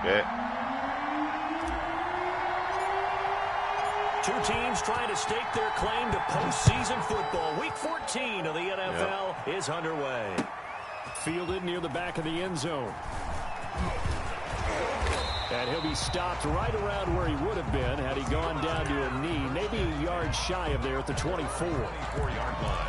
Yeah. Two teams trying to stake their claim to postseason football. Week 14 of the NFL is underway. Fielded near the back of the end zone. And he'll be stopped right around where he would have been had he gone down to a knee, maybe a yard shy of there at the 24. 24-yard line.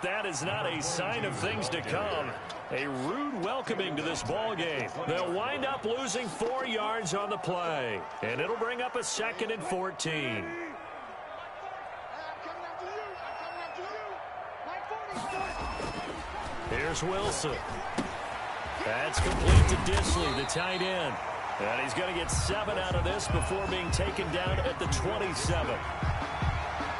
That is not a sign of things to come. A rude welcoming to this ball game. They'll wind up losing 4 yards on the play, and it'll bring up a 2nd and 14. Here's Wilson. That's complete to Disley, the tight end. And he's going to get 7 out of this before being taken down at the 27.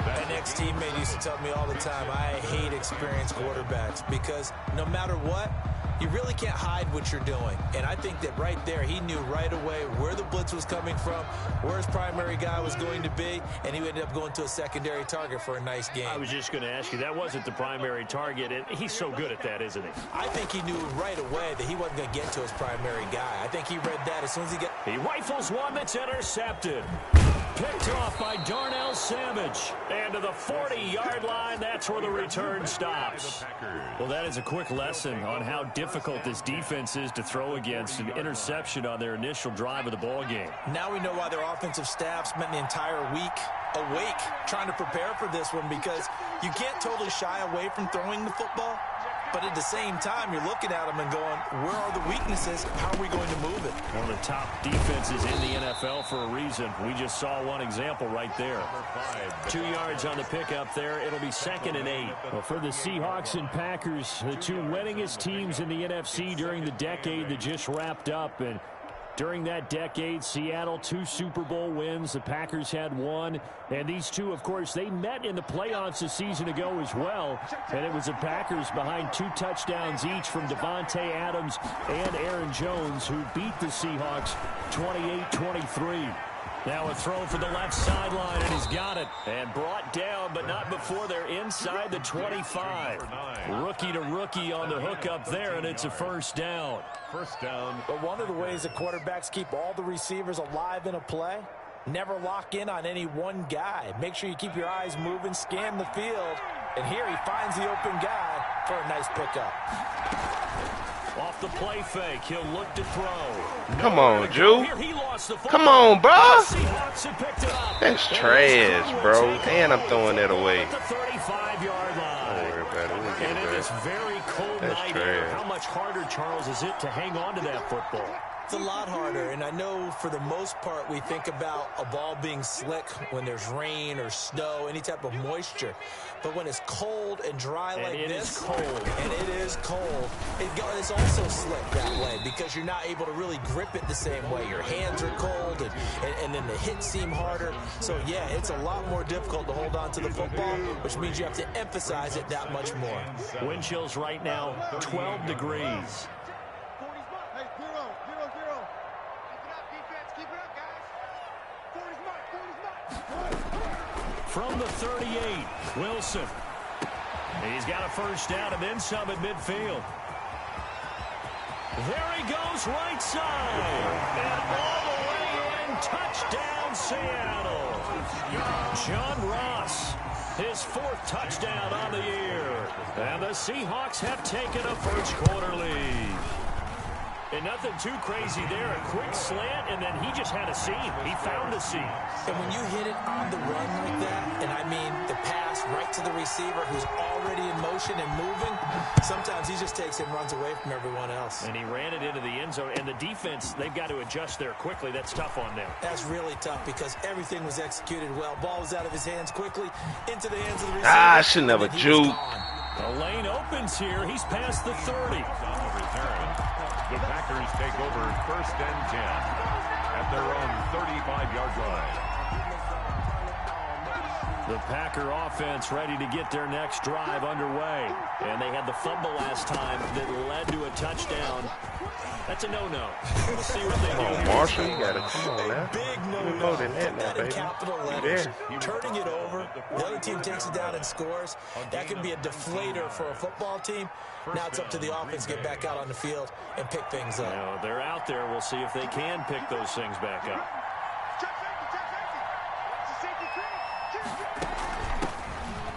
An ex-teammate used to tell me all the time, I hate experienced quarterbacks because no matter what, you really can't hide what you're doing. And I think that right there, he knew right away where the blitz was coming from, where his primary guy was going to be, and he ended up going to a secondary target for a nice game. I was just going to ask you, that wasn't the primary target, and he's so good at that, isn't he? I think he knew right away that he wasn't going to get to his primary guy. I think he read that as soon as he got... He rifles one that's intercepted. Picked off by Darnell Savage. And to the 40-yard line, that's where the return stops. Well, that is a quick lesson on how difficult this defense is to throw against. An interception on their initial drive of the ball game. Now we know why their offensive staff spent the entire week awake trying to prepare for this one, because you can't totally shy away from throwing the football. But at the same time, you're looking at them and going, where are the weaknesses? How are we going to move it? One of the top defenses in the NFL for a reason. We just saw one example right there. 2 yards on the pickup there. It'll be 2nd and 8. Well, for the Seahawks and Packers, the two winningest teams in the NFC during the decade that just wrapped up. And during that decade, Seattle 2 Super Bowl wins. The Packers had 1. And these two, of course, they met in the playoffs a season ago as well. And it was the Packers behind 2 touchdowns each from Devontae Adams and Aaron Jones, who beat the Seahawks 28-23. Now a throw for the left sideline, and he's got it. And brought down, but not before they're inside the 25. Rookie to rookie on the hook up there, and it's a first down. First down. But one of the ways that quarterbacks keep all the receivers alive in a play, never lock in on any one guy. Make sure you keep your eyes moving, scan the field. And here he finds the open guy for a nice pickup. Off the play fake, he'll look to throw. Come on, Drew. Come on, bro. That's trash, bro. And I'm throwing that away. The 35-yard line. Don't worry about it. We'll get And it in back. this very cold That's night air, trash. how much harder, Charles, is it to hang on to that football? It's a lot harder, and I know for the most part we think about a ball being slick when there's rain or snow, any type of moisture. But when it's cold and dry like this, and it is cold, it's also slick that way because you're not able to really grip it the same way. Your hands are cold, and then the hits seem harder. So, yeah, it's a lot more difficult to hold on to the football, which means you have to emphasize it that much more. Wind chills right now, 12 degrees. From the 38, Wilson. He's got a first down and then some at midfield. There he goes, right side. And all the way in, touchdown, Seattle. John Ross, his 4th touchdown on the year. And the Seahawks have taken a first quarter lead. And nothing too crazy there. A quick slant, and then he just had a seam. He found a seam. And when you hit it on the run like that, and I mean the pass right to the receiver who's already in motion and moving, sometimes he just takes it and runs away from everyone else. And he ran it into the end zone. And the defense, they've got to adjust there quickly. That's tough on them. That's really tough because everything was executed well. Ball was out of his hands quickly into the hands of the receiver. I should never juke. The lane opens here. He's past the 30. The Packers take over 1st and 10 at their own 35-yard line. The Packer offense ready to get their next drive underway. And they had the fumble last time that led to a touchdown. That's a no-no. We'll see what they do. Come on, Marshall, you got to come on now. Big no-no. More than Put that, that in baby. capital letters. Turning it over. The other team takes it down and scores. That can be a deflator for a football team. Now it's up to the offense to get back out on the field and pick things up. Now, they're out there. We'll see if they can pick those things back up.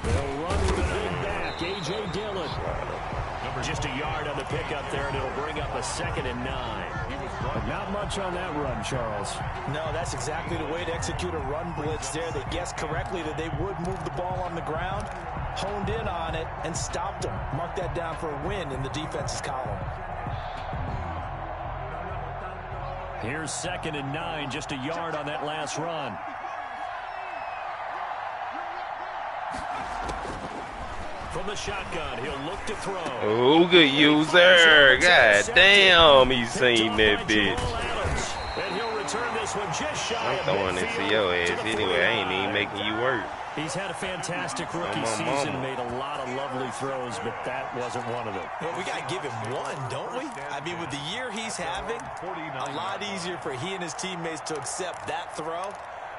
They'll run with a big back. A.J. Dillon. Just a yard on the pickup there, and it'll bring up a 2nd and 9. But not much on that run, Charles. No, that's exactly the way to execute a run blitz there. They guessed correctly that they would move the ball on the ground, honed in on it, and stopped them. Mark that down for a win in the defense's column. Here's 2nd and 9, just a yard on that last run. From the shotgun, he'll look to throw. Oh, good user. God damn, he's seen that bitch. And he'll return this one just shy I'm of throwing this to your ass anyway. I ain't even making you work. He's had a fantastic rookie season, made a lot of lovely throws, but that wasn't one of them. Well, we got to give him one, don't we? I mean, with the year he's having, a lot easier for he and his teammates to accept that throw,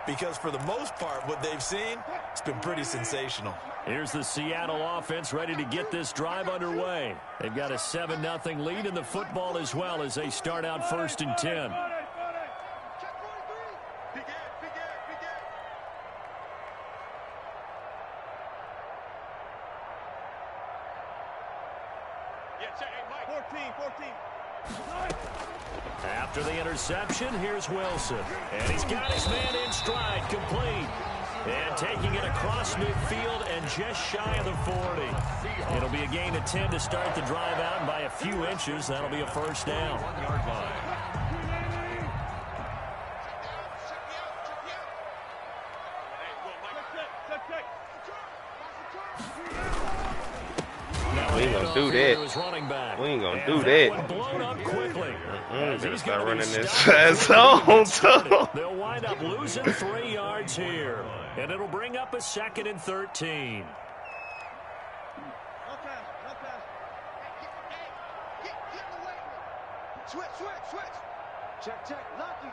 because for the most part, what they've seen, it's been pretty sensational. Here's the Seattle offense ready to get this drive underway. They've got a 7-0 lead in the football as well as they start out 1st and 10. After the interception, here's Wilson. And he's got his man in stride, complete. And taking it across midfield and just shy of the 40. It'll be a gain of 10 to start the drive out, and by a few inches, that'll be a 1st down. We ain't gonna do that. We ain't gonna do that. Better start running this fast on, too. They'll wind up losing 3 yards here, and it'll bring up a 2nd and 13. Switch. Check. Lucky.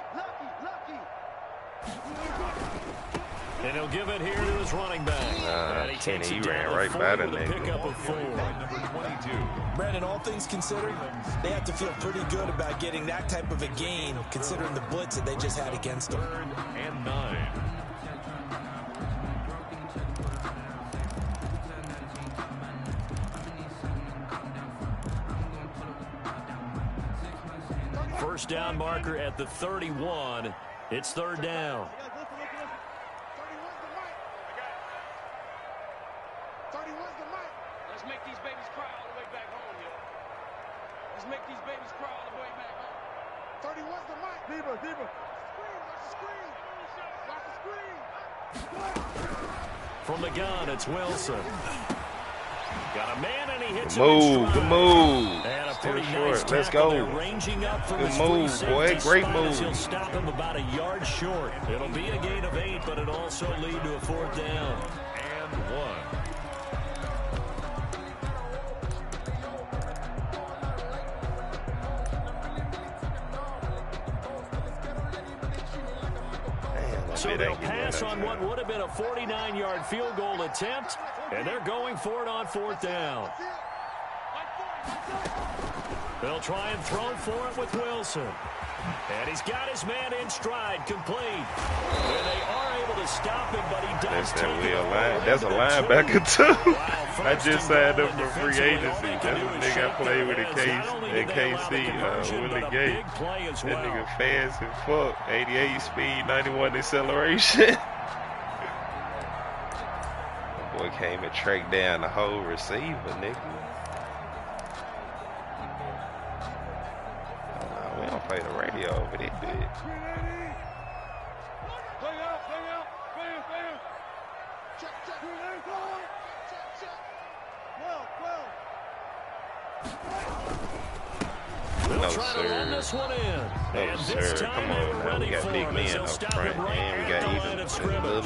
And he'll give it here to his running back. Kenny, he ran right by the nigga. Brandon, all things considered, they have to feel pretty good about getting that type of a gain, considering the blitz that they just had against them. 3rd and 9. First down marker at the 31. It's 3rd down. 31's the mic. Let's make these babies cry all the way back home, yo. Let's make these babies cry all the way back home. 31's the mic. Deeper. Watch the screen. From the gun, it's Wilson. Got a man, and he hits Good move. And a Still pretty short. nice Let's tackle go. there, ranging up from Good his move, free boy. safety Great spot as move. He'll stop him about a yard short. It'll be a gain of 8, but it'll also lead to a 4th down. And 1. So they'll pass on what would have been a 49-yard field goal attempt, and they're going for it on 4th down. They'll try and throw for it with Wilson. And he's got his man in stride, complete. And they are able to stop him, but he does take it away. That's a linebacker, too. I just signed up for free agency. That's a nigga I played with at KC, Willie Gay. That nigga fast as fuck. 88 speed, 91 acceleration. That boy came and tracked down the whole receiver, nigga. We don't play the radio over this bitch. They'll try to run this one in. And this time they were ready for him as they'll stop him right at the line of scrimmage.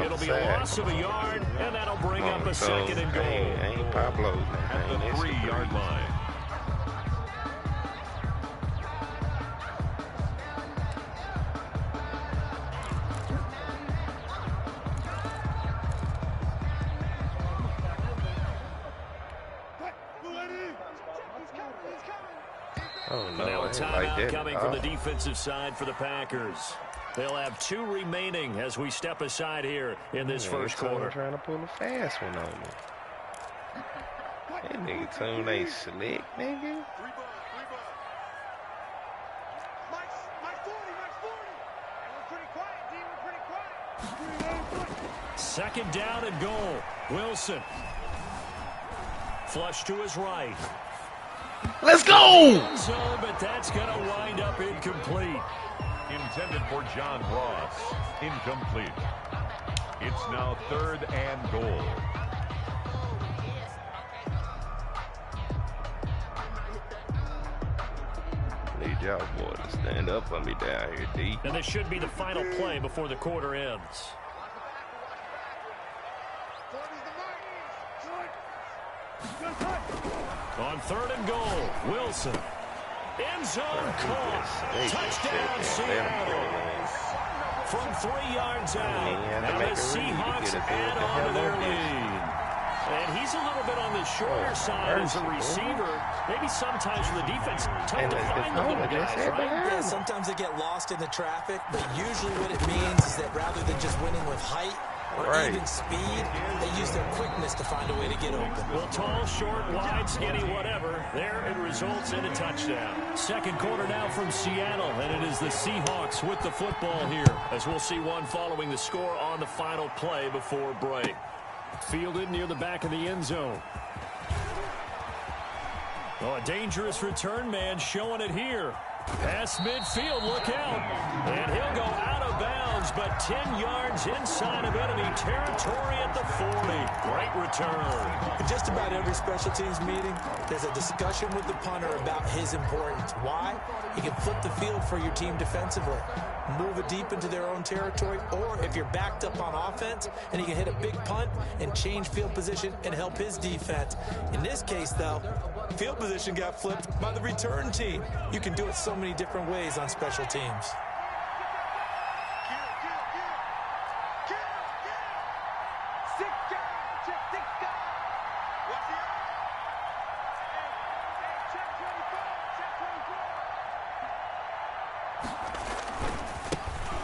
It'll be a loss of a yard, and that'll bring up a second and goal. Ain't Pablo's at the 3-yard line. Oh, no, now a timeout like coming from the defensive side for the Packers. They'll have 2 remaining as we step aside here in this first quarter. Trying to pull a fast one on me. That nigga Tune ain't slick, nigga. Second down and goal. Wilson. Flush to his right. Let's go! Zone, but that's going to wind up incomplete. Intended for John Ross. Incomplete. It's now 3rd and goal. Need y'all boys to stand up on me down here, D. And this should be the final play before the quarter ends. On 3rd and goal, Wilson. End zone caught. Touchdown, Seattle. From 3 yards out. Now the Seahawks add on to their lead. And he's a little bit on the shorter side as a receiver. Maybe sometimes for the defense, tough to find the little guys, right? Yeah, sometimes they get lost in the traffic, but usually what it means is that rather than just winning with height or even speed, they use their quickness to find a way to get open. Well, tall, short, wide, skinny, whatever. There it results in a touchdown. Second quarter now from Seattle, and it is the Seahawks with the football here, as we'll see one following the score on the final play before break. Fielded near the back of the end zone. Oh, a dangerous return man showing it here. Past midfield, look out. And he'll go out of bounds, but 10 yards inside of enemy territory at the 40. Great return. In just about every special teams meeting, there's a discussion with the punter about his importance. Why? He can flip the field for your team defensively, move it deep into their own territory, or if you're backed up on offense, and he can hit a big punt and change field position and help his defense. In this case, though, field position got flipped by the return team. You can do it so many different ways on special teams.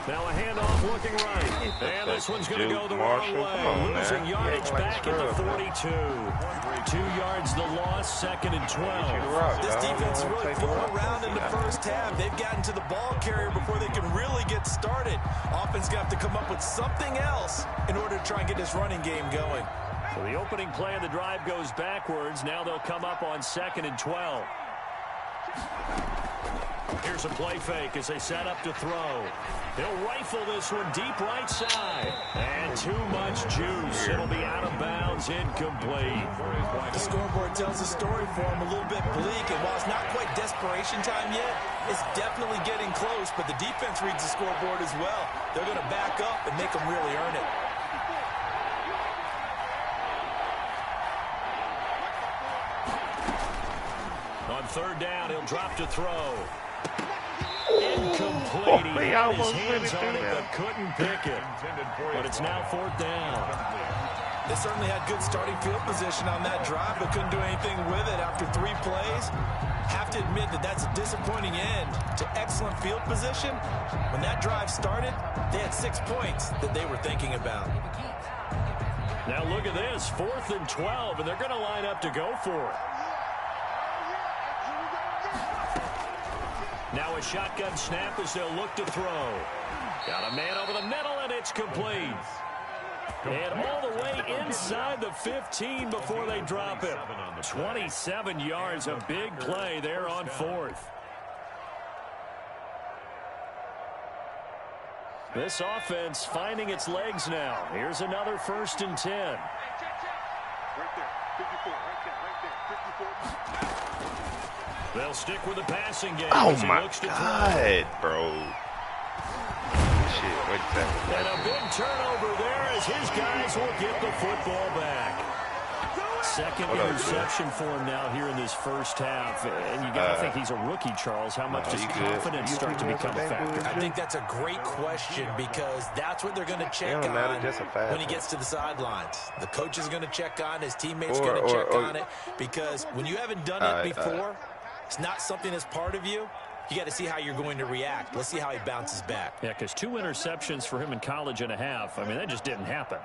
Now a handoff looking right. And this one's going to go the wrong way. Losing yardage back at the 42. 2 yards the loss, 2nd and 12. This defense is really throwing around in the first half. They've gotten to the ball carrier before they can really get started. Offense got to come up with something else in order to try and get this running game going. So the opening play of the drive goes backwards. Now they'll come up on 2nd and 12. Here's a play fake as they set up to throw. He'll rifle this one deep right side. And too much juice. It'll be out of bounds, incomplete. The scoreboard tells the story for him a little bit bleak. And while it's not quite desperation time yet, it's definitely getting close. But the defense reads the scoreboard as well. They're going to back up and make them really earn it. On 3rd down, he'll drop to throw. Incomplete. He had his hands on it, but couldn't pick it. But it's now 4th down. They certainly had good starting field position on that drive, but couldn't do anything with it after 3 plays. Have to admit that that's a disappointing end to excellent field position. When that drive started, they had 6 points that they were thinking about. Now look at this, 4th and 12, and they're going to line up to go for it. Now a shotgun snap as they'll look to throw. Got a man over the middle, and it's complete. And all the way inside the 15 before they drop it. 27 yards, a big play there on 4th. This offense finding its legs now. Here's another 1st and 10. Right there, 54, right there, 54. They'll stick with the passing game. Oh my God, bro. Shit, wait a second. And a big turnover there as his guys will get the football back. Second interception for him now here in this first half. And you got to think he's a rookie, Charles. How much does confidence start to become a factor? I think that's a great question because that's what they're going to check on when he gets to the sidelines. The coach is going to check on, his teammates going to check on it. Because when you haven't done it before, it's not something that's part of you. You got to see how you're going to react. Let's see how he bounces back. Yeah, because 2 interceptions for him in college and a half. I mean, that just didn't happen.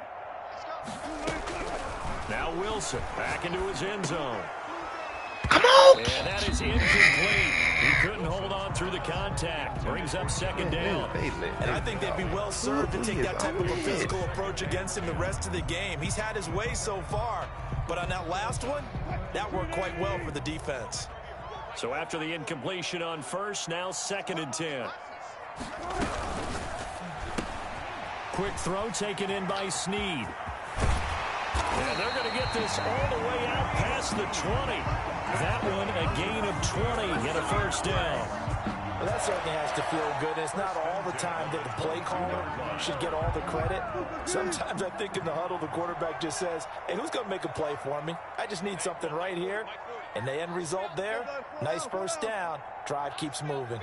Now Wilson back into his end zone. Come on! And that is incomplete. He couldn't hold on through the contact. Brings up second down. And I think they'd be well served to take that type of a physical approach against him the rest of the game. He's had his way so far. But on that last one, that worked quite well for the defense. So after the incompletion on first, now 2nd and 10. Quick throw taken in by Snead. And they're going to get this all the way out past the 20. That one a gain of 20 and a first down. Well, that certainly has to feel good. It's not all the time that the play caller should get all the credit. Sometimes I think in the huddle the quarterback just says, hey, who's going to make a play for me? I just need something right here. And the end result there, nice first down. Drive keeps moving.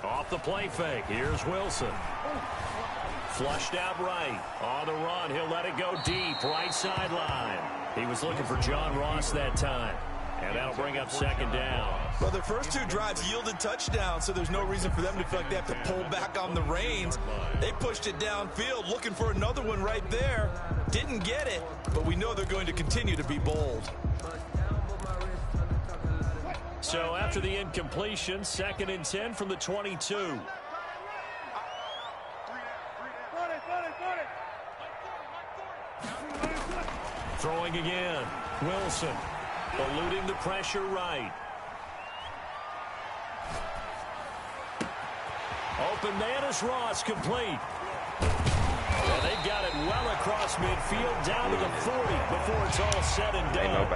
Off the play fake. Here's Wilson. Flushed out right. On the run. He'll let it go deep. Right sideline. He was looking for John Ross that time. And that'll bring up second down. Well, their first 2 drives yielded touchdowns, so there's no reason for them to feel like they have to pull back on the reins. They pushed it downfield, looking for another one right there. Didn't get it, but we know they're going to continue to be bold. So after the incompletion, 2nd and 10 from the 22. Throwing again. Wilson eluding the pressure right. Open man is Ross, complete. And they've got it well across midfield down to the 40 before it's all said and done.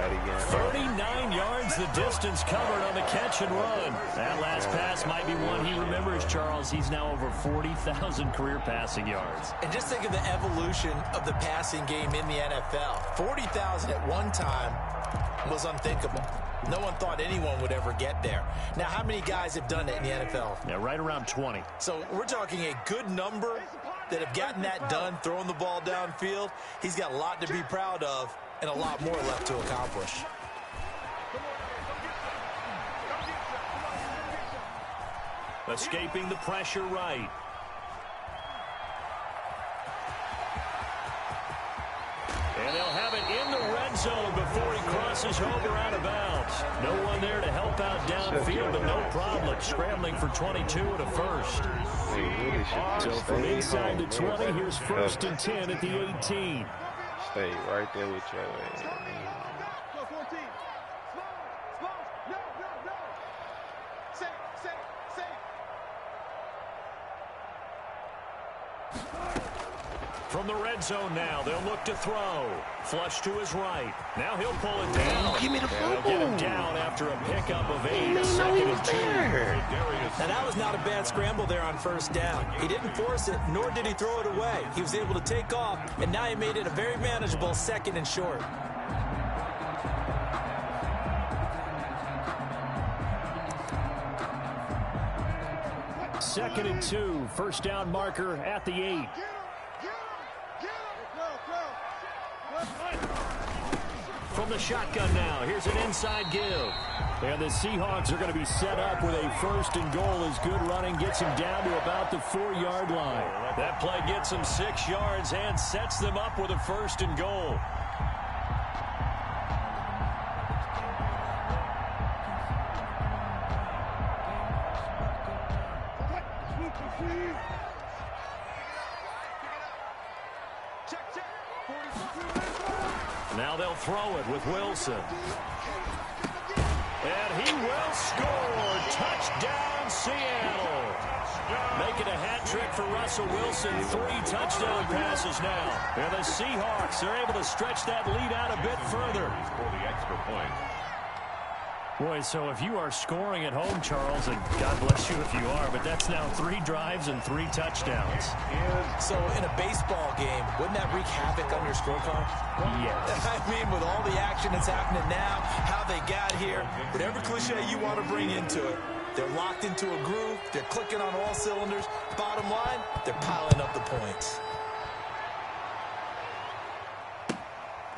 39 yards the distance covered on the catch and run. That last pass might be one he remembers, Charles. He's now over 40,000 career passing yards. And just think of the evolution of the passing game in the NFL. 40,000 at one time was unthinkable. No one thought anyone would ever get there. Now, how many guys have done it in the NFL? Yeah, right around 20. So we're talking a good number that have gotten that done, throwing the ball downfield. He's got a lot to be proud of and a lot more left to accomplish. Escaping the pressure right. And they'll have it in the red zone before he crosses over out of bounds. No one there to help out downfield, but no problem. Scrambling for 22 and a first. So from inside the 20, here's 1st and 10 at the 18. Stay right there with your ass. From the red zone now, they'll look to throw. Flush to his right. Now he'll pull it down. Give me the football. Get him down after a pickup of 8. 2nd and 2. Now that was not a bad scramble there on first down. He didn't force it, nor did he throw it away. He was able to take off, and now he made it a very manageable 2nd and short. Second and 2. First down marker at the 8. From the shotgun now, here's an inside give. And the Seahawks are going to be set up with a 1st and goal as good running gets him down to about the 4-yard line. That play gets him 6 yards and sets them up with a 1st and goal. Now they'll throw it with Wilson. And he will score. Touchdown, Seattle. Making a hat trick for Russell Wilson. 3 touchdown passes now. And the Seahawks are able to stretch that lead out a bit further. For the extra point. Boy, so if you are scoring at home, Charles, and God bless you if you are, but that's now 3 drives and 3 touchdowns. So in a baseball game, wouldn't that wreak havoc on your scorecard? Yes. I mean, with all the action that's happening now, how they got here, whatever cliche you want to bring into it, they're locked into a groove, they're clicking on all cylinders. Bottom line, they're piling up the points.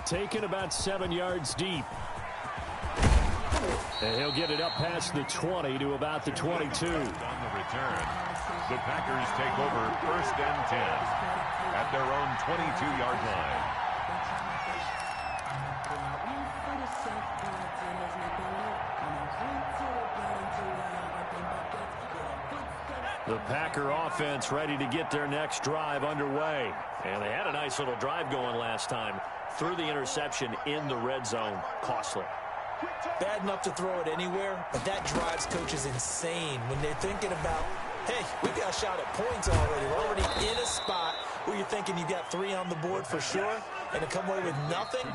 Taken about 7 yards deep. And he'll get it up past the 20 to about the 22. On the return, the Packers take over 1st and 10 at their own 22-yard line. The Packer offense ready to get their next drive underway. And they had a nice little drive going last time. Threw the interception in the red zone. Costly. Bad enough to throw it anywhere, but that drives coaches insane when they're thinking about, hey, we got a shot at points already. We're already in a spot where you're thinking you got 3 on the board for sure, and to come away with nothing,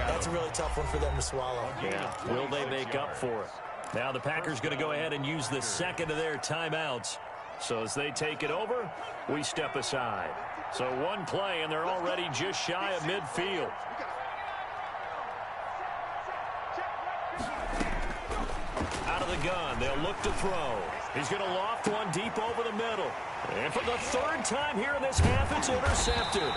that's a really tough one for them to swallow. Yeah, will they make up for it? Now the Packers going to go ahead and use the second of their timeouts. So as they take it over, we step aside. So 1 play, and they're already just shy of midfield. Out of the gun, they'll look to throw. He's going to loft one deep over the middle. And for the 3rd time here in this half, it's intercepted.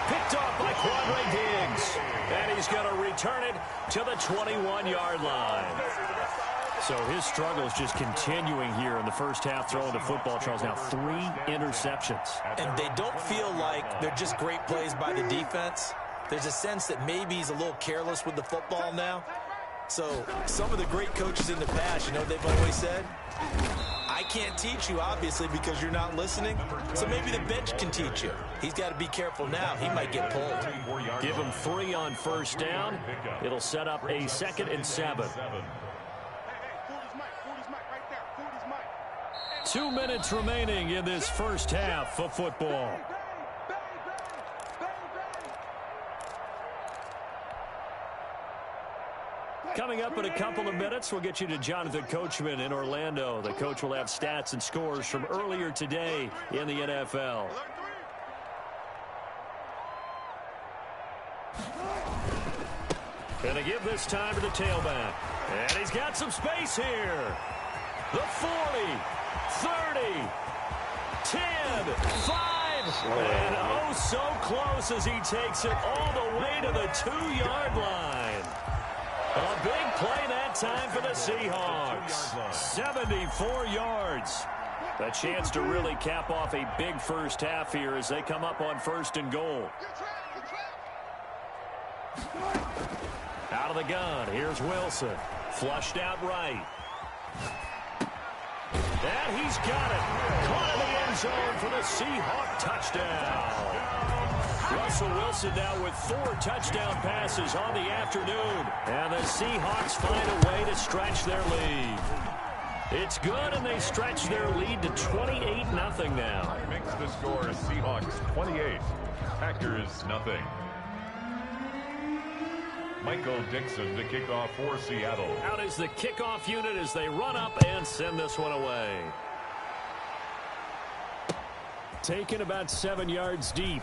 Picked off by Quadre Diggs. And he's going to return it to the 21-yard line. So his struggles just continuing here in the first half throwing the football, Charles. Now 3 interceptions. And they don't feel like they're just great plays by the defense. There's a sense that maybe he's a little careless with the football now. So some of the great coaches in the past, you know, they've always said, I can't teach you, obviously, because you're not listening. So maybe the bench can teach you. He's got to be careful now. He might get pulled. Give him 3 on first down. It'll set up a 2nd and 7. 2 minutes remaining in this first half of football. Coming up in a couple of minutes, we'll get you to Jonathan Coachman in Orlando. The coach will have stats and scores from earlier today in the NFL. Going to give this time to the tailback. And he's got some space here. The 40, 30, 10, 5, and oh so close as he takes it all the way to the 2-yard line. A big play that time for the Seahawks. 74 yards. A chance to really cap off a big first half here as they come up on 1st and goal. Out of the gun, here's Wilson. Flushed out right. And he's got it. Caught in the end zone for the Seahawk touchdown. Russell Wilson now with 4 touchdown passes on the afternoon. And the Seahawks find a way to stretch their lead. It's good, and they stretch their lead to 28-0 now. Makes the score Seahawks 28, Packers nothing. Michael Dixon to kick off for Seattle. Out is the kickoff unit as they run up and send this one away. Taken about 7 yards deep.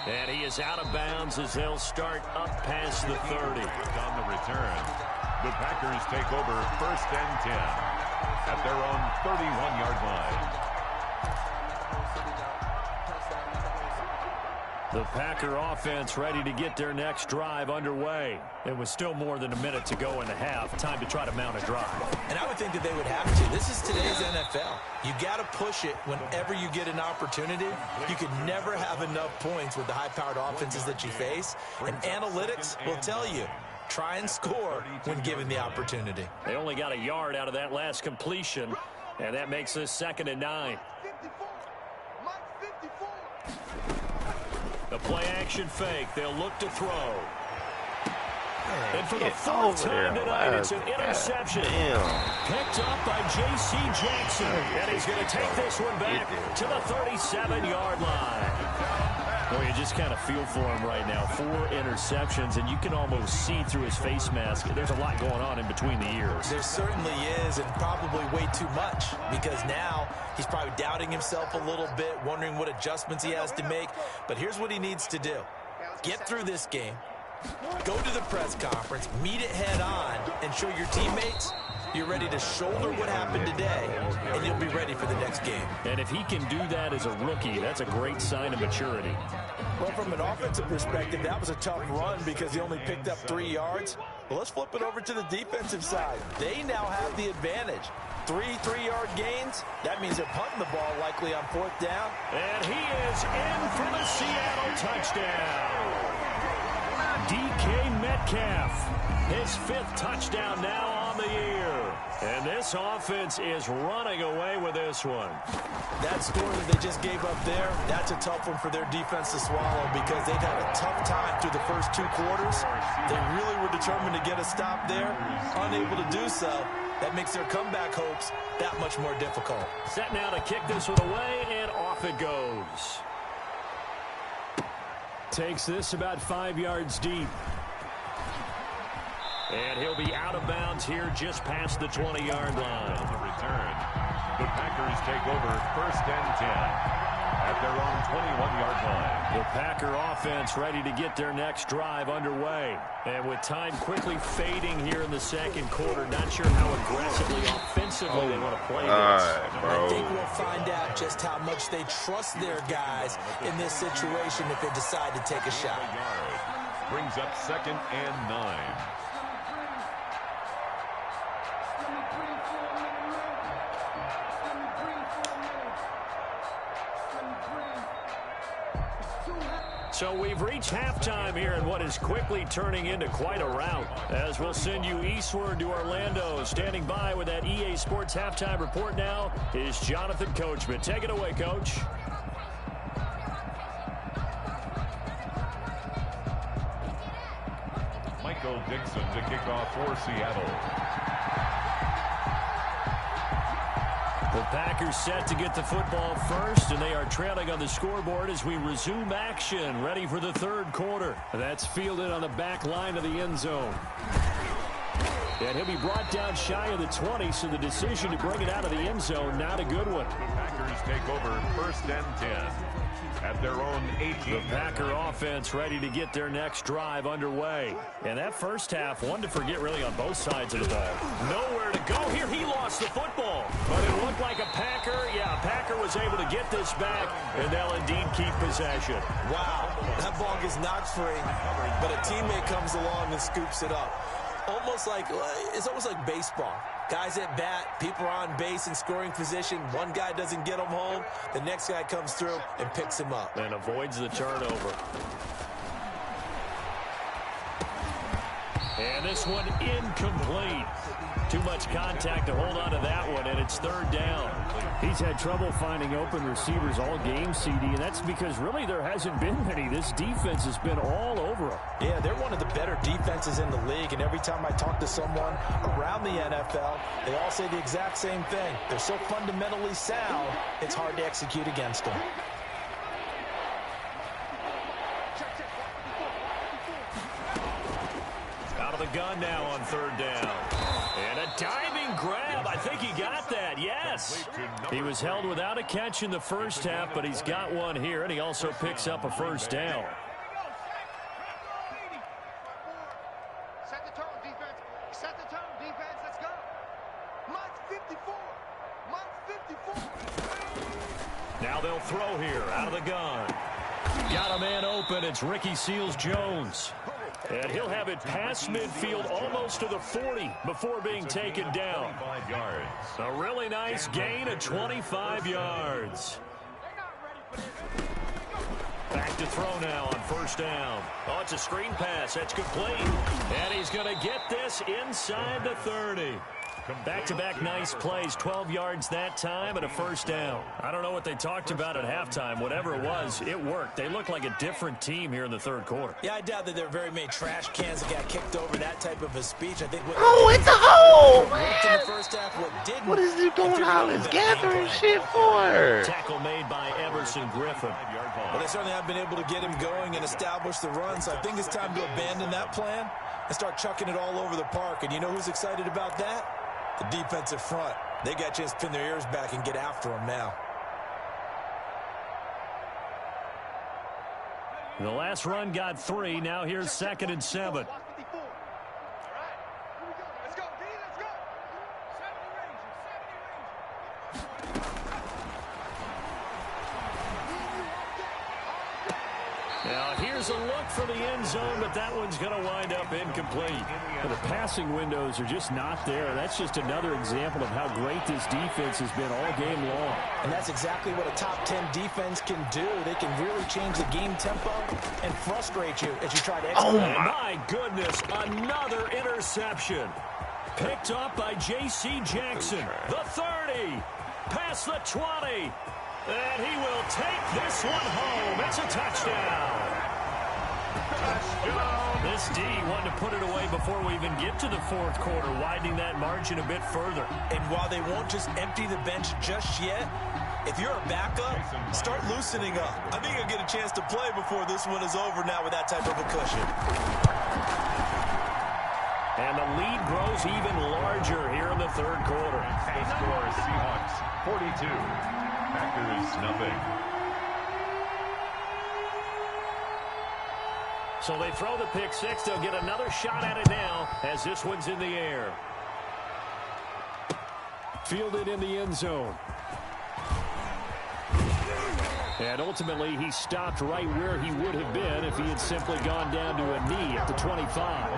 And he is out of bounds as they'll start up past the 30. On the return, the Packers take over 1st and 10 at their own 31-yard line. The Packer offense ready to get their next drive underway. It was still more than a minute to go in the half. Time to try to mount a drive. And I would think that they would have to. This is today's NFL. You got to push it whenever you get an opportunity. You could never have enough points with the high-powered offenses that you face. And analytics will tell you, try and score when given the opportunity. They only got a yard out of that last completion, and that makes this 2nd and 9. The play-action fake. They'll look to throw. And for the fourth time tonight, it's an interception. Picked up by J.C. Jackson. And he's going to take this one back to the 37-yard line. Well, you just kind of feel for him right now. 4 interceptions, and you can almost see through his face mask. There's a lot going on in between the ears. There certainly is, and probably way too much, because now he's probably doubting himself a little bit, wondering what adjustments he has to make. But here's what he needs to do. Get through this game, go to the press conference, meet it head on, and show your teammates you're ready to shoulder what happened today, and you'll be ready for the next game. And if he can do that as a rookie, that's a great sign of maturity. Well, from an offensive perspective, that was a tough run because he only picked up 3 yards. Well, let's flip it over to the defensive side. They now have the advantage. 3 3-yard gains. That means they're punting the ball likely on 4th down. And he is in for the Seattle touchdown. DK Metcalf, his 5th touchdown now on the year. And this offense is running away with this one. That score that they just gave up there, that's a tough one for their defense to swallow because they've had a tough time through the first 2 quarters. They really were determined to get a stop there, unable to do so. That makes their comeback hopes that much more difficult. Set now to kick this one away, and off it goes. Takes this about 5 yards deep. And he'll be out of bounds here just past the 20-yard line. On the return, the Packers take over 1st and 10 at their own 21-yard line. The Packer offense ready to get their next drive underway. And with time quickly fading here in the second quarter, not sure how aggressively, offensively they want to play this. I think we'll find out just how much they trust their guys in this situation if they decide to take a shot. Brings up 2nd and 9. So we've reached halftime here in what is quickly turning into quite a rout. As we'll send you eastward to Orlando. Standing by with that EA Sports halftime report now is Jonathan Coachman. Take it away, Coach. Michael Dixon to kick off for Seattle. The Packers set to get the football first, and they are trailing on the scoreboard as we resume action, ready for the 3rd quarter. That's fielded on the back line of the end zone. And he'll be brought down shy of the 20, so the decision to bring it out of the end zone, not a good one. The Packers take over 1st and 10 at their own 18. The Packer offense ready to get their next drive underway. And that first half, one to forget really on both sides of the ball. Nowhere to go here. He lost the football. But it looked like a Packer. Yeah, Packer was able to get this back, and they'll indeed keep possession. Wow, that ball gets knocked free, but a teammate comes along and scoops it up. It's almost like baseball. Guys at bat, people are on base in scoring position. One guy doesn't get him home. The next guy comes through and picks him up. And avoids the turnover. And this one incomplete. Too much contact to hold on to that one, and it's 3rd down. He's had trouble finding open receivers all game, CD, and that's because really there hasn't been many. This defense has been all over them. Yeah, they're one of the better defenses in the league, and every time I talk to someone around the NFL, they all say the exact same thing. They're so fundamentally sound, it's hard to execute against them. Out of the gun now on 3rd down. And a diving grab. I think he got that. Yes. He was held without a catch in the first half, but he's got one here, and he also picks up a 1st down. Set the tone, defense. Set the tone, defense. Let's go. Mark 54. Mark 54. Now they'll throw here out of the gun. Got a man open. It's Ricky Seals-Jones. And he'll have it past midfield almost to the 40 before being taken down. 25 yards. A really nice gain of 25 yards. Back to throw now on 1st down. Oh, it's a screen pass. That's complete. And he's going to get this inside the 30. Back-to-back nice plays, 12 yards that time and a first down. I don't know what they talked about at halftime. Whatever it was, it worked. They look like a different team here in the third quarter. Yeah, I doubt that there are very many trash cans that got kicked over that type of a speech. I think what it's a hole, man! in the first half, What is he doing all this gathering shit for? Tackle made by Everson Griffin. Well, they certainly have been able to get him going and establish the run, so I think it's time to abandon that plan and start chucking it all over the park. And you know who's excited about that? The defensive front. They got a chance to pin their ears back and get after him now. The last run got 3. Now here's 2nd and 7. Now here's a look for the end zone, but that one's going to wind up incomplete. Well, the passing windows are just not there. That's just another example of how great this defense has been all game long. And that's exactly what a top 10 defense can do. They can really change the game tempo and frustrate you as you try to execute. Oh, my goodness, another interception. Picked up by J.C. Jackson. The 30, past the 20. And he will take this one home. It's a touchdown. This D wanted to put it away before we even get to the fourth quarter, widening that margin a bit further. And while they won't just empty the bench just yet, if you're a backup, start loosening up. I think you'll get a chance to play before this one is over now with that type of a cushion. And the lead grows even larger here in the third quarter. The score is Seahawks 42. Packers nothing. So they throw the pick six. They'll get another shot at it now as this one's in the air. Fielded in the end zone. And ultimately, he stopped right where he would have been if he had simply gone down to a knee at the 25.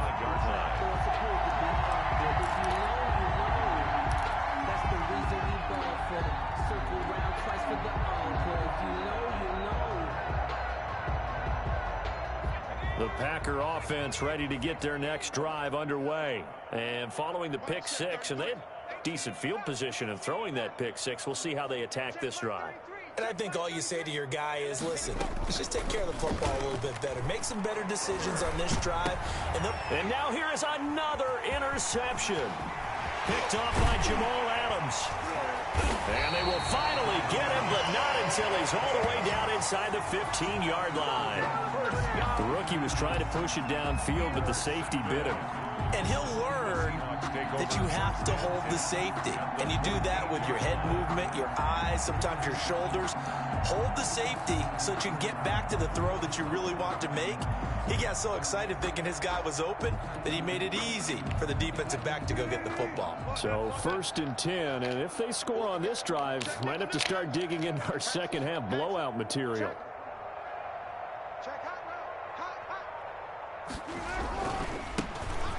The Packer offense ready to get their next drive underway. And following the pick six, and they had decent field position in throwing that pick six. We'll see how they attack this drive. And I think all you say to your guy is, listen, let's just take care of the football a little bit better. Make some better decisions on this drive. And now here is another interception. Picked off by Jamal Adams. And they will finally get him, but not until he's all the way down inside the 15-yard line. The rookie was trying to push it downfield, but the safety bit him. And he'll learn that you have to hold the safety. And you do that with your head movement, your eyes, sometimes your shoulders. Hold the safety so that you can get back to the throw that you really want to make. He got so excited thinking his guy was open that he made it easy for the defensive back to go get the football. So 1st and 10, and if they score on this drive, might have to start digging into our second half blowout material.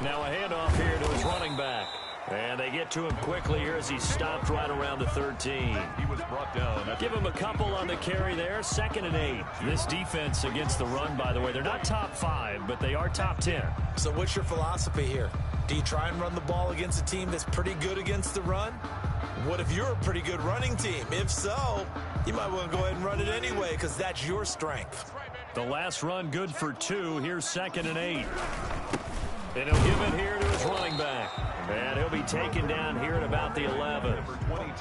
Now a handoff here to his running back. And they get to him quickly here as he stopped right around the 13. He was brought down. Give him a couple on the carry there. 2nd and 8. This defense against the run, by the way, they're not top 5, but they are top 10. So what's your philosophy here? Do you try and run the ball against a team that's pretty good against the run? What if you're a pretty good running team? If so, you might want to go ahead and run it anyway because that's your strength. The last run good for 2. Here's 2nd and 8. And he'll give it here to his running back. And he'll be taken down here at about the 11.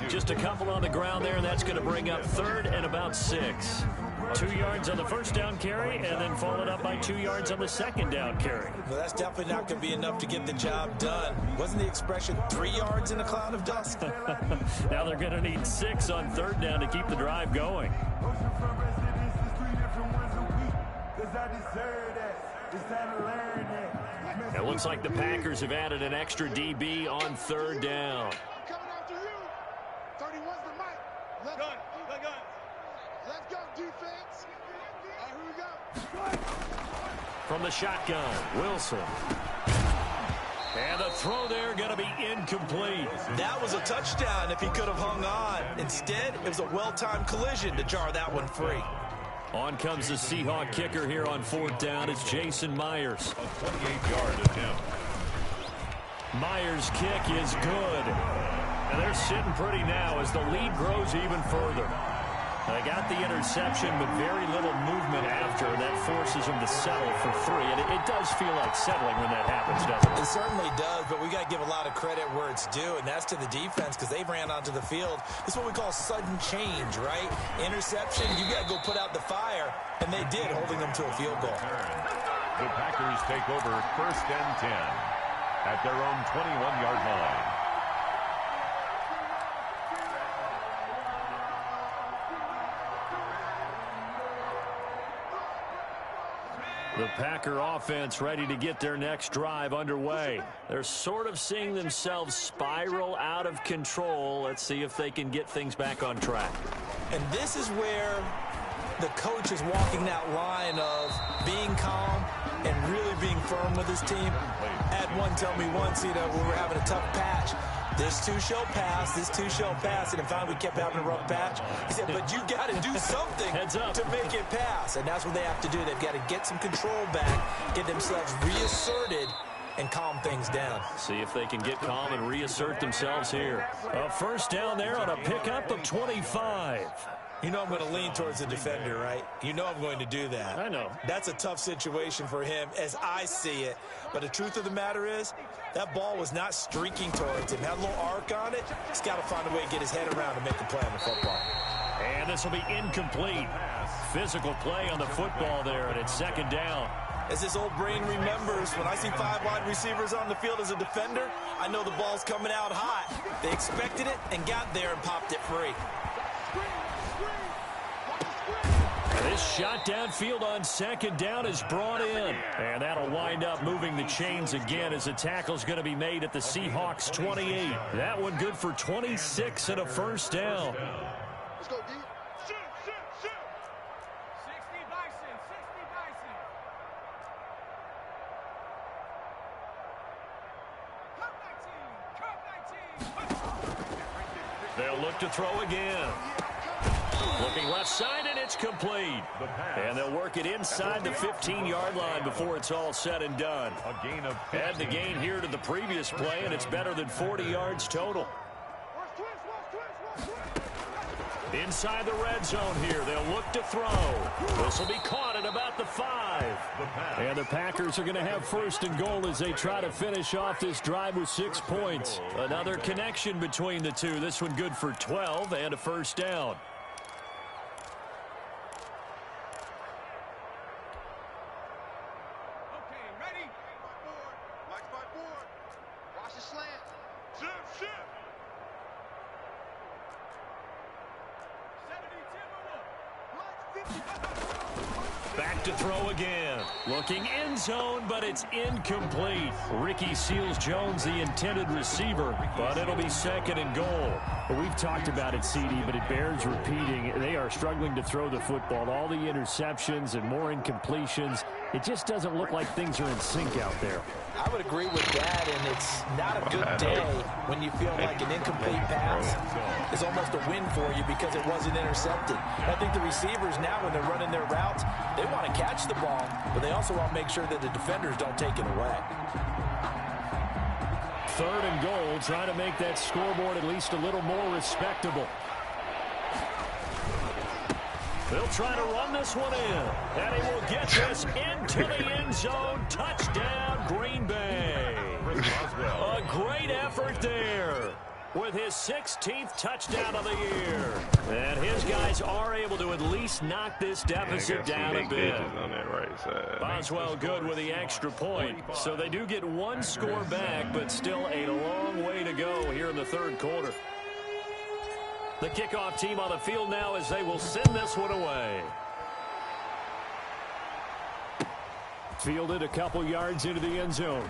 Just a couple on the ground there, and that's going to bring up 3rd and about 6. 2 yards on the first down carry, and then followed up by 2 yards on the second down carry. Well, that's definitely not going to be enough to get the job done. Wasn't the expression 3 yards in a cloud of dust? Now they're going to need 6 on 3rd down to keep the drive going. It looks like the Packers have added an extra DB on 3rd down. Coming after you. 31's the mic. Let's go, defense. All right, here we go. From the shotgun, Wilson. And the throw there going to be incomplete. That was a touchdown if he could have hung on. Instead, it was a well-timed collision to jar that one free. On comes the Seahawk kicker here on 4th down. It's Jason Myers. A 28-yard attempt. Myers' kick is good. And they're sitting pretty now as the lead grows even further. They got the interception, but very little movement after. That forces them to settle for 3. And it does feel like settling when that happens, doesn't it? It certainly does, but we got to give a lot of credit where it's due, and that's to the defense because they ran onto the field. This is what we call sudden change, right? Interception, you got to go put out the fire, and they did, holding them to a field goal. The Packers take over 1st and 10 at their own 21-yard line. The Packer offense ready to get their next drive underway. They're sort of seeing themselves spiral out of control. Let's see if they can get things back on track. And this is where the coach is walking that line of being calm and really being firm with his team. I had one tell me once, when we were having a tough patch, this two shall pass, this two shall pass, and then finally we kept having a rough patch. He said, but you got to do something to make it pass, and that's what they have to do. They've got to get some control back, get themselves reasserted, and calm things down. See if they can get calm and reassert themselves here. A first down there on a pickup of 25. You know I'm going to lean towards the defender, right? You know I'm going to do that. I know. That's a tough situation for him as I see it. But the truth of the matter is, that ball was not streaking towards him. Had a little arc on it. He's got to find a way to get his head around to make a play on the football. And this will be incomplete. Physical play on the football there, and it's 2nd down. As this old brain remembers, when I see 5 wide receivers on the field as a defender, I know the ball's coming out hot. They expected it and got there and popped it free. This shot downfield on 2nd down is brought in. And that'll wind up moving the chains again as the tackle's going to be made at the Seahawks 28. That one good for 26 and a first down. Let's go, D. Shoot, shoot, shoot. 60 Bison, 60 Bison. Cut 19, cut 19. They'll look to throw again. Looking left side, and it's complete. And they'll work it inside the 15-yard line before it's all said and done. A gain of 15. Add the gain here to the previous play, and it's better than 40 yards total. Inside the red zone here, they'll look to throw. This will be caught at about the 5. And the Packers are going to have 1st and goal as they try to finish off this drive with 6 points. Another connection between the two. This one good for 12 and a first down. Back to throw again. Looking end zone, but it's incomplete. Ricky Seals-Jones, the intended receiver, but it'll be 2nd and goal. Well, we've talked about it, CD, but it bears repeating. They are struggling to throw the football. All the interceptions and more incompletions. It just doesn't look like things are in sync out there. I would agree with that, and it's not a good day when you feel like an incomplete pass is almost a win for you because it wasn't intercepted. I think the receivers now, when they're running their routes, they want to catch the ball, but they also want to make sure that the defenders don't take it away. 3rd and goal, trying to make that scoreboard at least a little more respectable. They'll try to run this one in, and he will get this into the end zone. Touchdown, Green Bay. A great effort there with his 16th touchdown of the year. And his guys are able to at least knock this deficit down a bit. On that right side. Boswell good with the extra point. So they do get 1 score back, but still a long way to go here in the 3rd quarter. The kickoff team on the field now as they will send this one away. Fielded a couple yards into the end zone.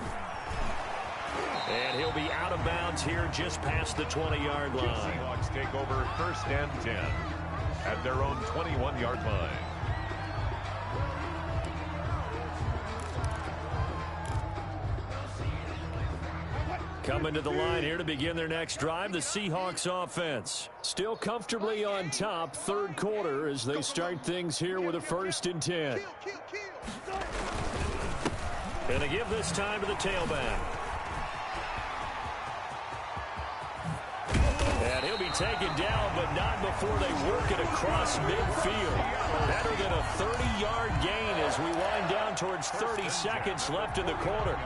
And he'll be out of bounds here just past the 20-yard line. Seahawks take over 1st and 10 at their own 21-yard line. Coming to the line here to begin their next drive, the Seahawks offense. Still comfortably on top, 3rd quarter as they start things here with a 1st and 10. Gonna give this time to the tailback. taken down, but not before they work it across midfield. Better than a 30-yard gain as we wind down towards 30 seconds left in the quarter.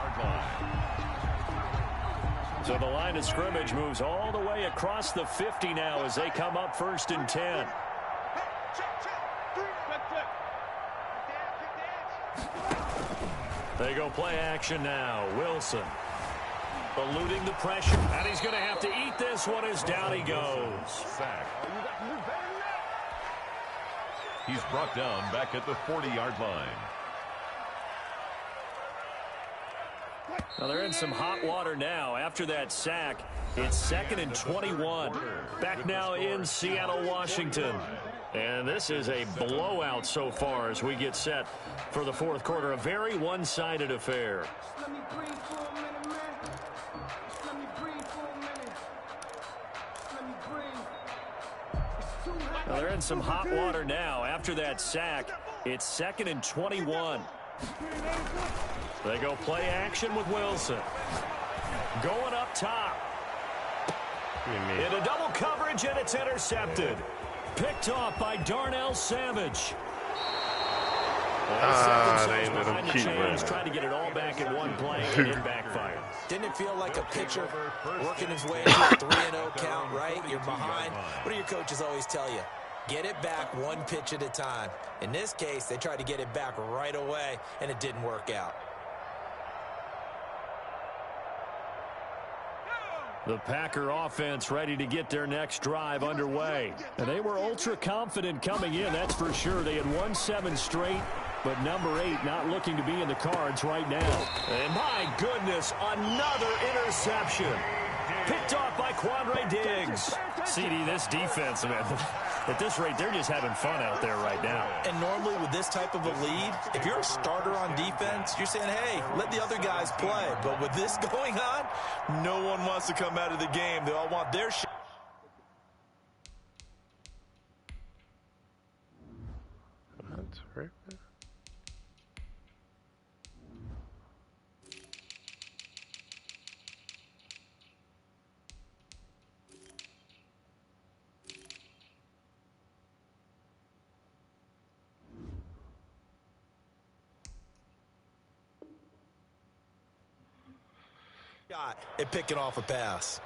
So the line of scrimmage moves all the way across the 50 now as they come up 1st and 10. They go play action now. Wilson eluding the pressure, and he's going to have to eat this one as down he goes. Sack. He's brought down back at the 40-yard line. Well, they're in some hot water now. After that sack, it's 2nd and 21. Back now in Seattle, Washington. And this is a blowout so far as we get set for the 4th quarter. A very one-sided affair. Well, they're in some hot water now. After that sack, it's 2nd and 21. They go play action with Wilson. Going up top. Into double coverage, and it's intercepted. Picked off by Darnell Savage. They let him keep running. Trying to get it all back in one play, and it backfired. Didn't it feel like a pitcher working his way to a 3-0 count, right? You're behind. What do your coaches always tell you? Get it back one pitch at a time. In this case, they tried to get it back right away, and it didn't work out. The Packer offense ready to get their next drive underway. And they were ultra confident coming in, that's for sure. They had won 7 straight, but number 8 not looking to be in the cards right now. And my goodness, another interception. Picked off by Quandre Diggs. CD, this defense, man, at this rate, they're just having fun out there right now. And normally with this type of a lead, if you're a starter on defense, you're saying, hey, let the other guys play. But with this going on, no one wants to come out of the game. They all want their shot. That's right. At picking off a pass.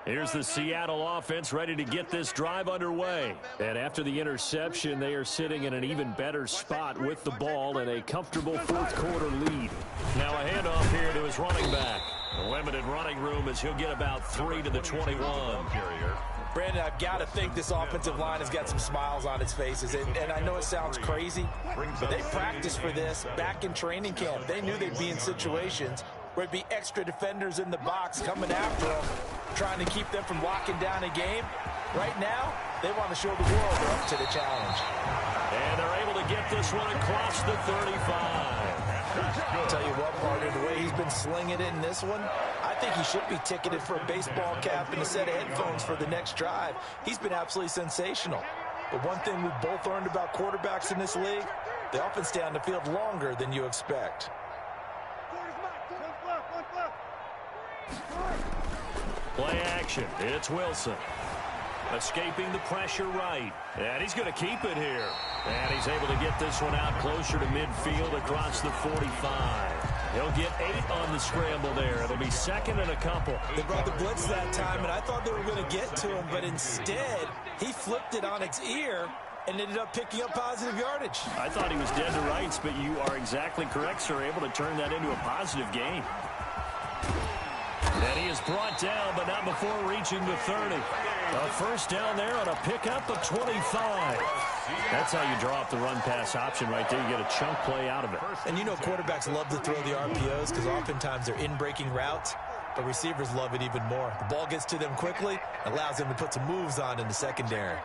Here's the Seattle offense ready to get this drive underway. And after the interception, they are sitting in an even better spot with the ball and a comfortable 4th quarter lead. Now a handoff here to his running back. A limited running room as he'll get about 3 to the 21. Brandon, I've got to think this offensive line has got some smiles on its faces. And I know it sounds crazy, but they practiced for this back in training camp. They knew they'd be in situations where it'd be extra defenders in the box coming after them, trying to keep them from locking down a game. Right now, they want to show the world they're up to the challenge. And they're able to get this one across the 35. I'll tell you what, partner, the way he's been slinging it in this one, I think he should be ticketed for a baseball cap and a set of headphones for the next drive. He's been absolutely sensational. But one thing we've both learned about quarterbacks in this league, they often stay on the field longer than you expect. Play action. It's Wilson. Escaping the pressure right. And he's going to keep it here. And he's able to get this one out closer to midfield across the 45. He'll get 8 on the scramble there. It'll be 2nd and a couple. They brought the blitz that time, and I thought they were going to get to him, but instead, he flipped it on its ear and ended up picking up positive yardage. I thought he was dead to rights, but you are exactly correct, sir. Able to turn that into a positive gain. And he is brought down, but not before reaching the 30. A first down there on a pickup of 25. That's how you draw up the run-pass option right there. You get a chunk play out of it. And you know quarterbacks love to throw the RPOs because oftentimes they're in-breaking routes, but receivers love it even more. The ball gets to them quickly, allows them to put some moves on in the secondary.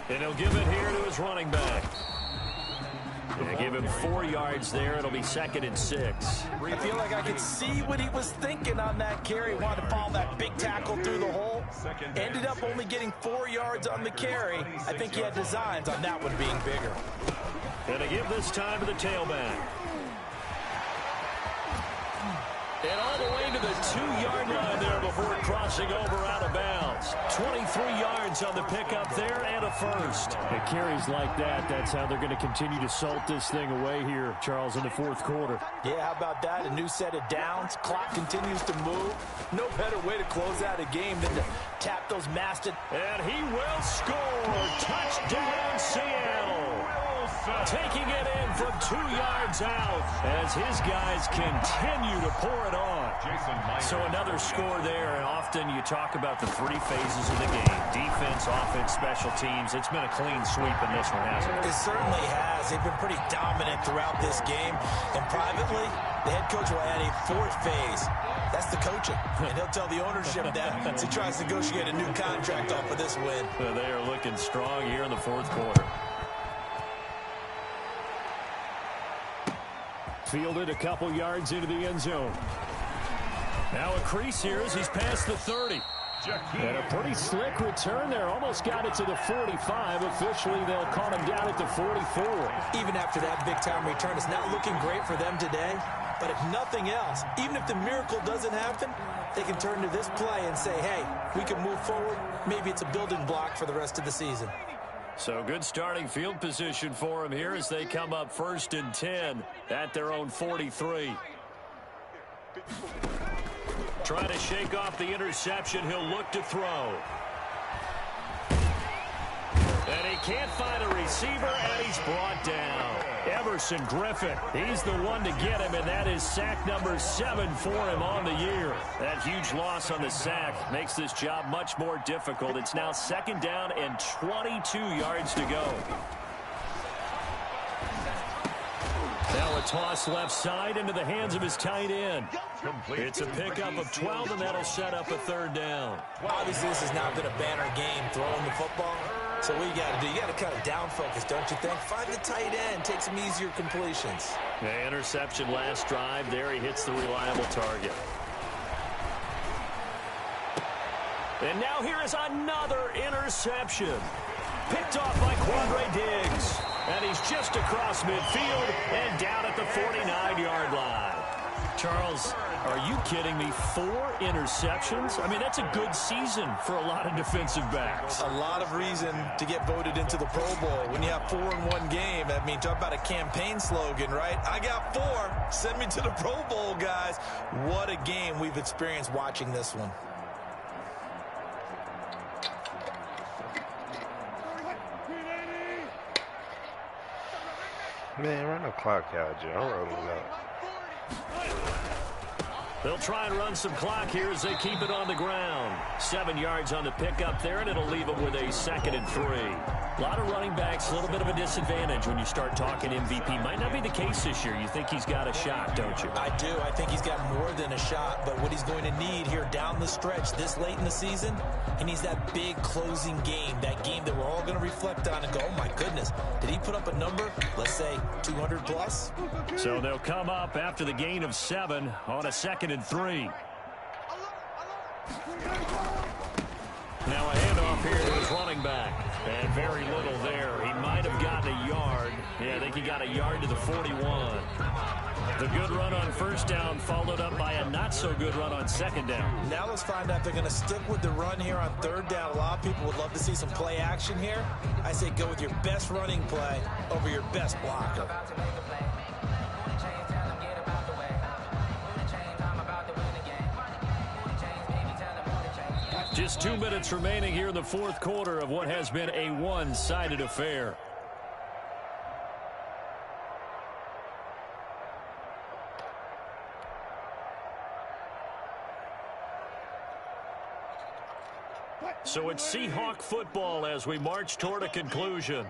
And he'll give it here to his running back. They give him 4 yards there. It'll be 2nd and 6. I feel like I could see what he was thinking on that carry. Wanted to follow that big tackle through the hole. Ended up only getting 4 yards on the carry. I think he had designs on that one being bigger. And they give this time to the tailback. And all the way to the 2-yard line there before crossing over out of bounds. 23 yards on the pickup there and a first. It carries like that. That's how they're going to continue to salt this thing away here, Charles, in the 4th quarter. Yeah, how about that? A new set of downs. Clock continues to move. No better way to close out a game than to tap those masted. And he will score. Touchdown, Seattle. Taking it in from 2 yards out as his guys continue to pour it on. So another score there, and often you talk about the 3 phases of the game. Defense, offense, special teams. It's been a clean sweep in this one, hasn't it? It certainly has. They've been pretty dominant throughout this game. And privately, the head coach will add a 4th phase. That's the coaching. And he'll tell the ownership that as he tries to negotiate a new contract off of this win. They are looking strong here in the 4th quarter. Fielded a couple yards into the end zone. Now a crease here as he's past the 30. And a pretty slick return there. Almost got it to the 45. Officially, they'll call him down at the 44. Even after that big-time return, it's not looking great for them today. But if nothing else, even if the miracle doesn't happen, they can turn to this play and say, hey, we can move forward. Maybe it's a building block for the rest of the season. So good starting field position for him here as they come up 1st and 10 at their own 43. Trying to shake off the interception. He'll look to throw. And he can't find a receiver, and he's brought down. Everson Griffin, he's the one to get him, and that is sack number 7 for him on the year. That huge loss on the sack makes this job much more difficult. It's now 2nd down and 22 yards to go. Now a toss left side into the hands of his tight end. It's a pickup of 12, and that'll set up a 3rd down. Obviously, this has not been a banner game throwing the football. So what you got to do, you got to kind of down focus, don't you think? Find the tight end, take some easier completions. The interception last drive there. He hits the reliable target. And now here is another interception. Picked off by Quandre Diggs. And he's just across midfield and down at the 49-yard line. Charles, are you kidding me? 4 interceptions? I mean, that's a good season for a lot of defensive backs. A lot of reason to get voted into the Pro Bowl. When you have 4 in one game, I mean, talk about a campaign slogan, right? I got 4. Send me to the Pro Bowl, guys. What a game we've experienced watching this one. Man, run the clock out, Joe. I'm rolling up. They'll try and run some clock here as they keep it on the ground. 7 yards on the pickup there, and it'll leave them with a 2nd and 3. A lot of running backs, a little bit of a disadvantage when you start talking MVP. Might not be the case this year. You think he's got a shot, don't you? I do. I think he's got more than a shot, but what he's going to need here down the stretch this late in the season, he needs that big closing game, that game that we're all going to reflect on and go, oh my goodness, did he put up a number, let's say 200 plus? So they'll come up after the gain of 7 on a 2nd and 3. Now a handoff here to his running back. And very little there. He might have gotten a yard. Yeah, I think he got a yard to the 41. The good run on 1st down followed up by a not-so-good run on 2nd down. Now let's find out if they're going to stick with the run here on 3rd down. A lot of people would love to see some play action here. I say go with your best running play over your best blocker. Just 2 minutes remaining here in the 4th quarter of what has been a one-sided affair. So it's Seahawk football as we march toward a conclusion.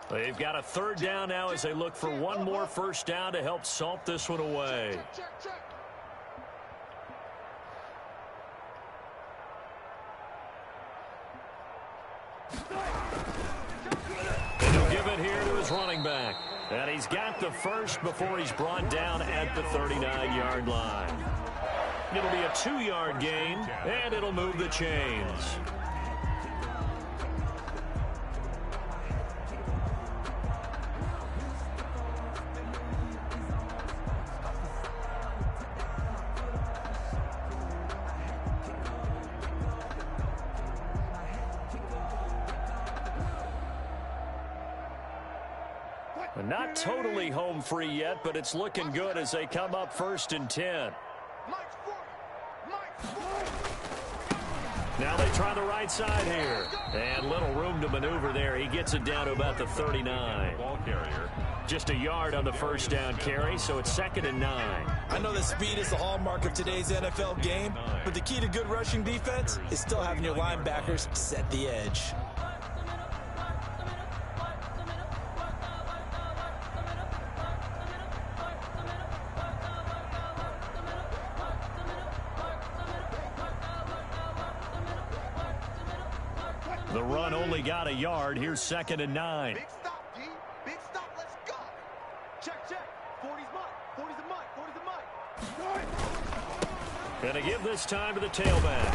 They've got a 3rd down now as they look for one more 1st down to help salt this one away. And he'll give it here to his running back. And he's got the first before he's brought down at the 39-yard line. It'll be a 2-yard gain, and it'll move the chains. Not totally home free yet, but it's looking good as they come up 1st and 10. Now they try the right side here. And little room to maneuver there. He gets it down to about the 39. Ball carrier. Just a yard on the first down carry, so it's 2nd and 9. I know that speed is the hallmark of today's NFL game, but the key to good rushing defense is still having your linebackers set the edge. The run only got a yard. Here's 2nd and 9. Big stop, D. Big stop. Let's go. Check, check. 40's mine. 40's a mine. 40's a mine. Gonna give this time to the tailback.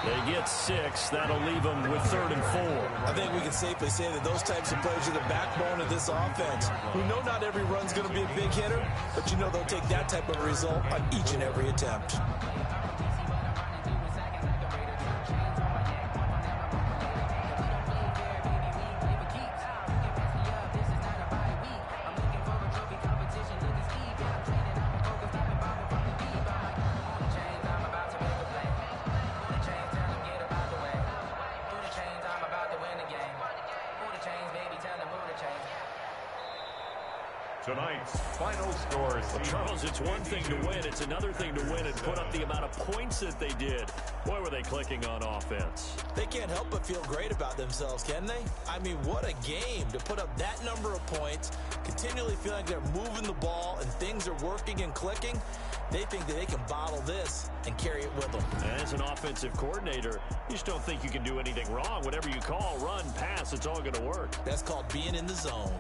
They get 6. That'll leave them with 3rd and 4. I think we can safely say that those types of plays are the backbone of this offense. We know not every run's going to be a big hitter, but you know they'll take that type of result on each and every attempt. Tonight's final score. Well, Charles, it's one thing to win. It's another thing to win and put up the amount of points that they did. Boy, were they clicking on offense. They can't help but feel great about themselves, can they? I mean, what a game to put up that number of points, continually feeling like they're moving the ball and things are working and clicking. They think that they can bottle this and carry it with them. As an offensive coordinator, you just don't think you can do anything wrong. Whatever you call, run, pass, it's all going to work. That's called being in the zone.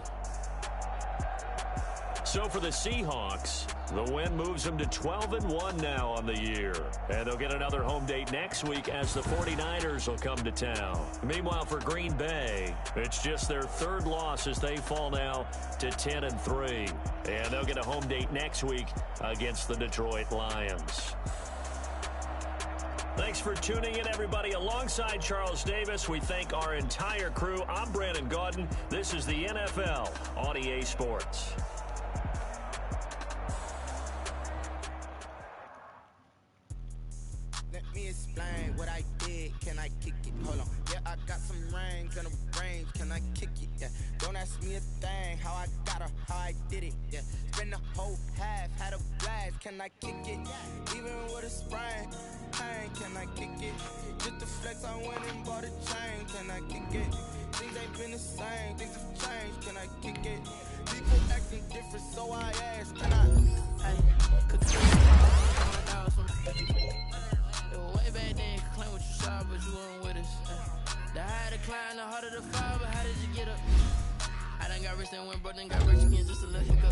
So for the Seahawks, the win moves them to 12-1 now on the year. And they'll get another home date next week as the 49ers will come to town. Meanwhile, for Green Bay, it's just their 3rd loss as they fall now to 10-3. And they'll get a home date next week against the Detroit Lions. Thanks for tuning in, everybody. Alongside Charles Davis, we thank our entire crew. I'm Brandon Gaudin. This is the NFL on EA Sports. Explain what I did, can I kick it? Hold on, yeah, I got some rings and a range, can I kick it? Yeah, don't ask me a thing, how I got her, how I did it. Yeah, spend the whole half, had a blast, can I kick it? Even with a sprain, pain, can I kick it? Just the flex, I went and bought a chain, can I kick it? Things ain't been the same, things have changed, can I kick it? People acting different, so I asked, can I? Hey, way back then, you could claim what you saw, but you weren't with us. The higher the climb, the harder the fall, but how did you get up? I done got rich and went broke, then got rich again just to let it go.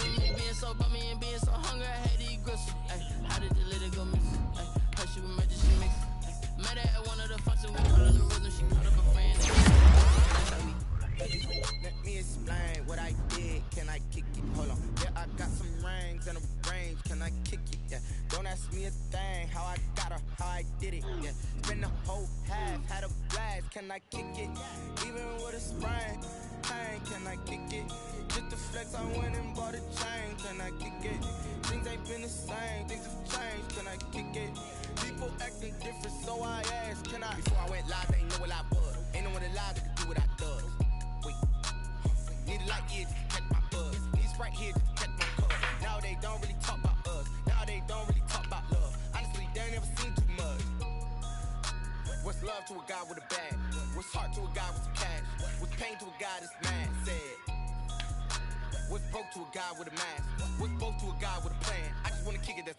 Me being so bummy and being so hungry, I had to eat gristle. How did you let it go miss? How she was made she mix. Met her at one of the functions, we call her the rhythm, she caught up a friend. Let me explain what I did, can I kick it? Hold on, yeah, I got some rings and a range, can I kick it? Yeah, don't ask me a thing, how I got her, how I did it. Yeah, spend the whole half, had a blast, can I kick it? Even with a sprain, pain, can I kick it? Just the flex, I went and bought a chain, can I kick it? Things ain't been the same, things have changed, can I kick it? People acting different, so I asked, can I? Before I went live, they ain't know what I was. Ain't no one alive that could do what I does. Wait, need a light here just to catch my buzz. Need Sprite here just to catch my cuz. Now they don't really talk about us. Now they don't really talk about love. Honestly, they ain't never seen too much. What's love to a guy with a bag? What's heart to a guy with some cash? What's pain to a guy that's mad? Said. What's broke to a guy with a mask? What's both to a guy with a plan? I just wanna kick it. That's